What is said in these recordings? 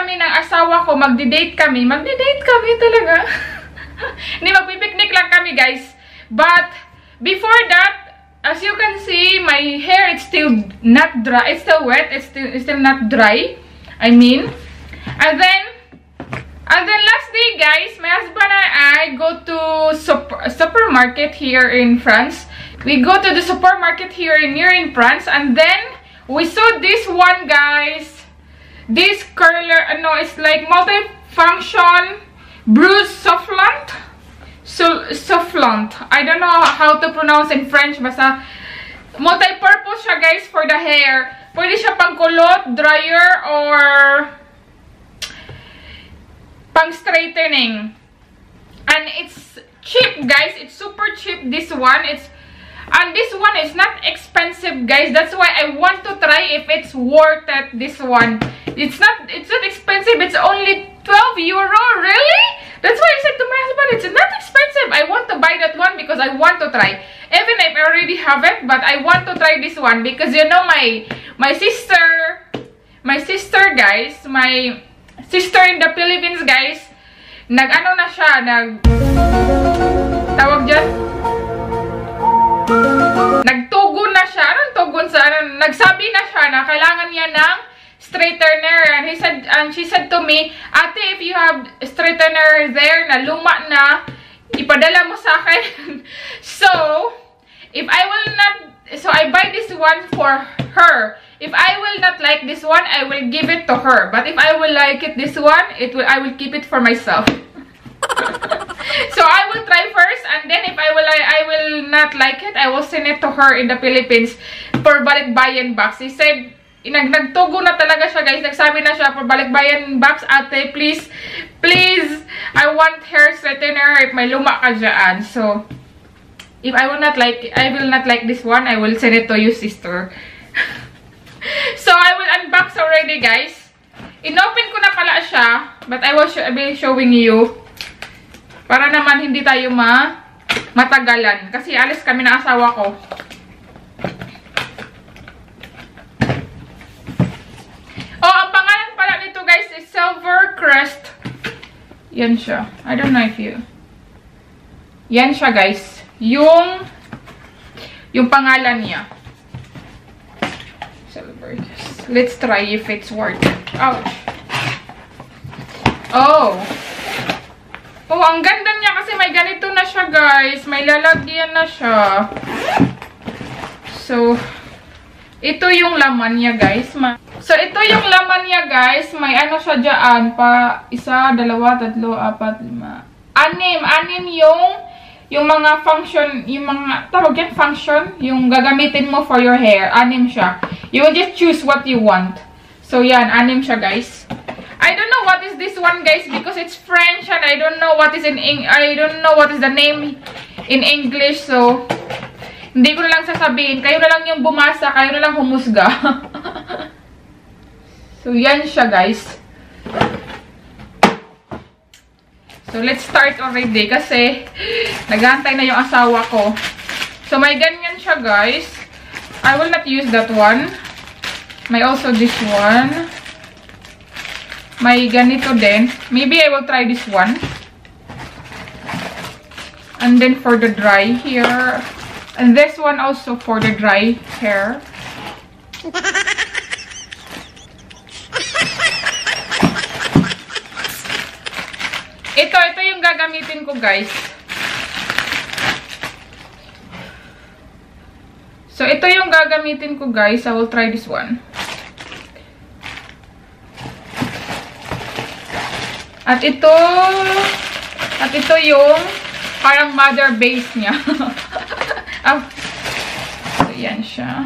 kami ng asawa ko, magdi-date kami talaga. Hindi, magpipiknik lang kami, guys. But, before that, as you can see, my hair is still not dry. It's still wet. It's still not dry. I mean. And then last day, guys, my husband and I go to supermarket here in France. We go to the supermarket here in France, and then we saw this one, guys. This curler, no, it's like multi-function bruise soufflant. Soufflant. I don't know how to pronounce in French. Basta multi-purpose siya, guys, for the hair. Pwede siya pang kulot, dryer, or pang straightening. And it's cheap, guys. It's super cheap, this one. And this one is not expensive, guys. That's why I want to try if it's worth it, this one. It's not expensive. It's only 12 euro. Really? That's why I said to my husband, it's not expensive. I want to buy that one because I want to try. Even if I already have it, but I want to try this one because, you know, my sister, guys, my sister in the Philippines, guys, nag-ano na siya, tawag dyan? Nagtugon na siya. Anong tugon sa, nagsabi na siya na kailangan niya ng straightener. And she said to me, ate, if you have straightener there na luma na, ipadala mo sa akin. So I buy this one for her. If I will not like this one, I will give it to her. But if I will like this one, I will keep it for myself. So I will try first, and then if I will not like it, I will send it to her in the Philippines for balikbayan box. He said, nagtugo na talaga siya, guys. Nagsabi na siya for balikbayan box, ate, please, I want hair straightener if may luma ka dyan. So if I will not like this one, I will send it to you, sister. So I will unbox already, guys. Inopen ko na pala siya, but I will be showing you. Para naman hindi tayo matagalan. Kasi alis kami ng asawa ko. Oh, ang pangalan pala nito, guys, is Silver Crest. Yan siya. I don't know if you... Yan siya, guys. Yung pangalan niya. Silver Crest. Let's try if it's worth it. Ouch. Oh, ang ganda niya kasi may ganito na siya, guys. May lalagyan na siya. So, ito yung laman niya, guys. Ito yung laman niya, guys. May ano siya dyan. 1, 2, 3, 4, 5, 6. 6 yung mga function, yung mga, tawag yan, function, yung gagamitin mo for your hair. 6 siya. You will just choose what you want. So, yan. 6 siya, guys. I don't know what is this one, guys, because it's French and I don't know what is the name in English. So, hindi ko na lang sasabihin. Kayo na lang yung bumasa, kayo na lang humusga. So, yan siya, guys. So, let's start already kasi nag-aantay na yung asawa ko. So, may ganyan siya, guys. I will not use that one. May also this one. May ganito din. Maybe I will try this one. And then for the dry hair. And this one also for the dry hair. Ito yung gagamitin ko, guys. So, ito yung gagamitin ko, guys. I will try this one. At ito yung parang mother base niya. Oh. So, yan siya.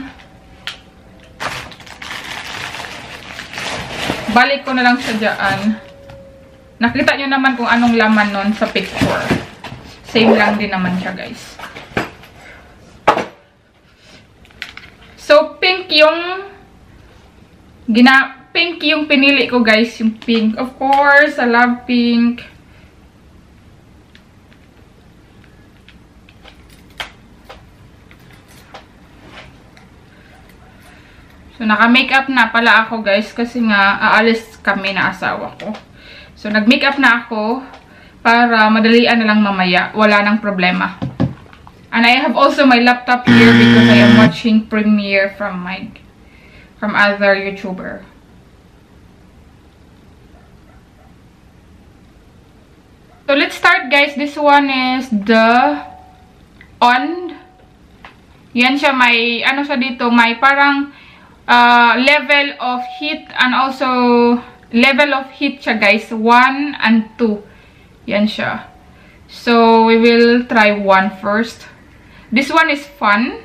Balik ko na lang siya dyan. Nakita nyo naman kung anong laman nun sa picture. Same lang din naman siya, guys. So, pink yung pinili ko, guys. Yung pink. Of course, I love pink. So, So, naka-makeup na pala ako, guys, kasi nga, aalis kami na asawa ko. So, nag-makeup na ako para madalian na lang mamaya. Wala nang problema. And I have also my laptop here because I am watching Premiere from other YouTuber. So, let's start, guys. This one is the on. Yan siya, may, ano siya dito, may parang level of heat and also level of heat siya, guys. 1 and 2. Yan siya. So, we will try 1 first. This one is fun.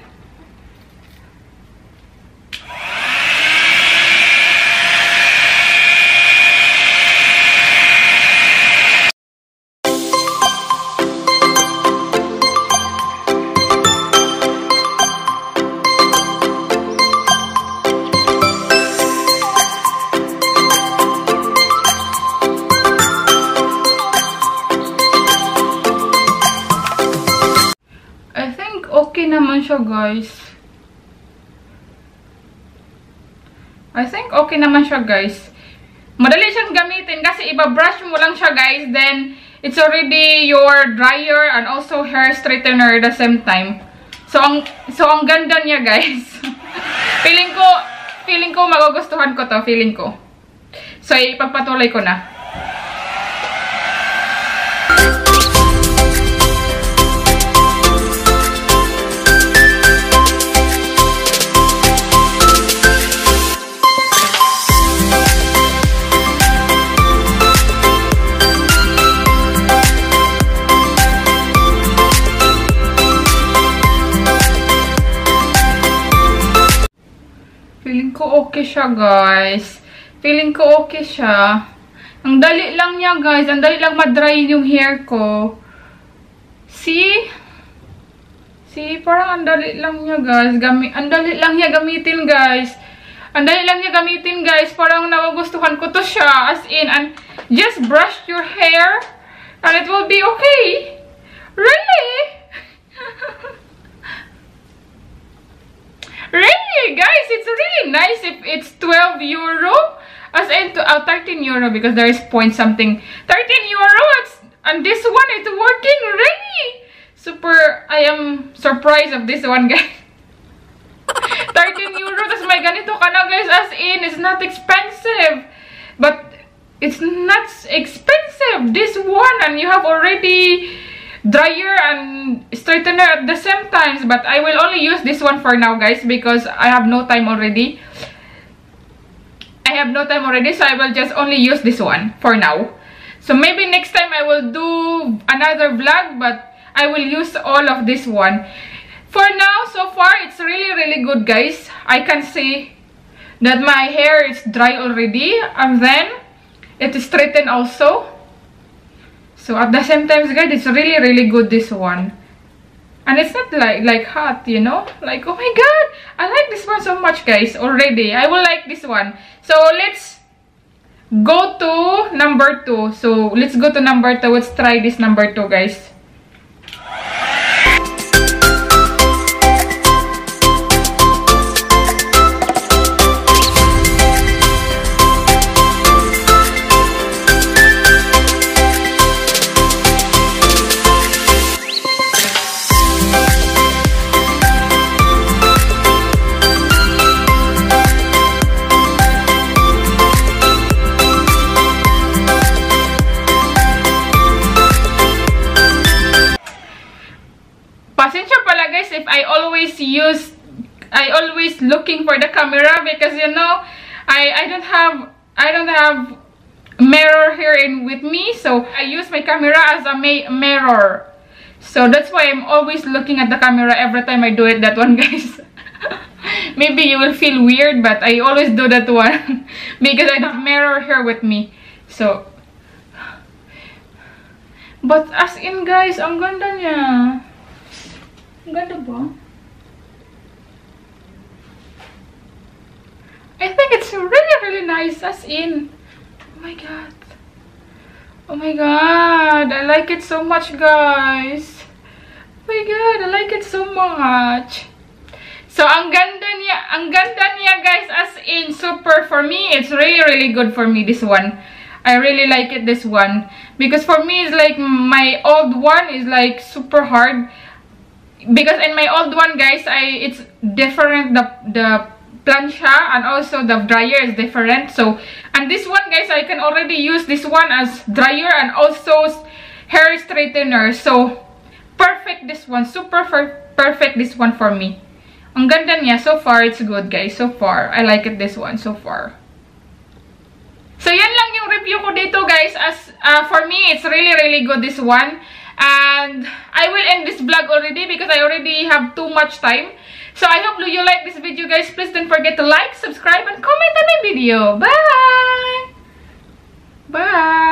Okay naman siya, guys. I think okay naman siya, guys. Madali siyang gamitin kasi iba-brush mo lang siya, guys. Then, it's already your dryer and also hair straightener at the same time. So, ang ganda niya, guys. feeling ko magugustuhan ko to. Feeling ko. So, ipagpatuloy ko na. Feeling ko okay siya, guys. Feeling ko okay siya. Ang dali lang niya, guys. Ang dali lang ma-dry yung hair ko. See? See? Parang ang dali lang niya, guys. Ang dali lang niya gamitin, guys. Ang dali lang niya gamitin, guys. Parang nagugustuhan ko to siya. As in, and just brush your hair and it will be okay. Really? Really, guys, it's really nice if it's 12 euro. As in, 13 euro because there is point something. 13 euro, and this one is working, really. Super, I am surprised of this one, guys. 13 euro, tas may ganito ka na, guys. As in, it's not expensive. But, it's not expensive. This one, and you have already dryer and straightener at the same times, but I will only use this one for now, guys, because I have no time already. So I will just only use this one for now. So maybe next time I will do another vlog, but I will use all of this one. For now, so far, it's really good, guys. I can see that my hair is dry already, and then it is straightened also. So at the same time, guys, it's really good, this one. And it's not like hot, you know? Like, oh my god, I like this one so much, guys, already. I will like this one. So let's go to number 2. So let's go to number 2. Let's try this number 2, guys. I always looking for the camera because, you know, I don't have mirror here with me, so I use my camera as a mirror. So that's why I'm always looking at the camera every time I do it, that one, guys. Maybe you will feel weird, but I always do that one because I don't have mirror here with me. So, but as in, guys, ang ganda niya. Ang ganda ba? I think it's really nice, as in. Oh my god. Oh my god. I like it so much, guys. Oh my god, I like it so much. So, ang ganda niya guys, as in super. For me, it's really good for me, this one. I really like it, this one, because for me, it's like my old one is like super hard, because in my old one, guys, it's different, the plancha and also the dryer is different. So, and this one, guys, I can already use this one as dryer and also hair straightener. So, perfect this one, super perfect this one for me. Ang ganda niya. So far, it's good, guys. So far, I like it, this one, so far. So, yan lang yung review ko dito, guys. As for me, it's really good, this one. And I will end this vlog already because I already have too much time. So, I hope you like this video, guys. Please don't forget to like, subscribe, and comment on my video. Bye! Bye!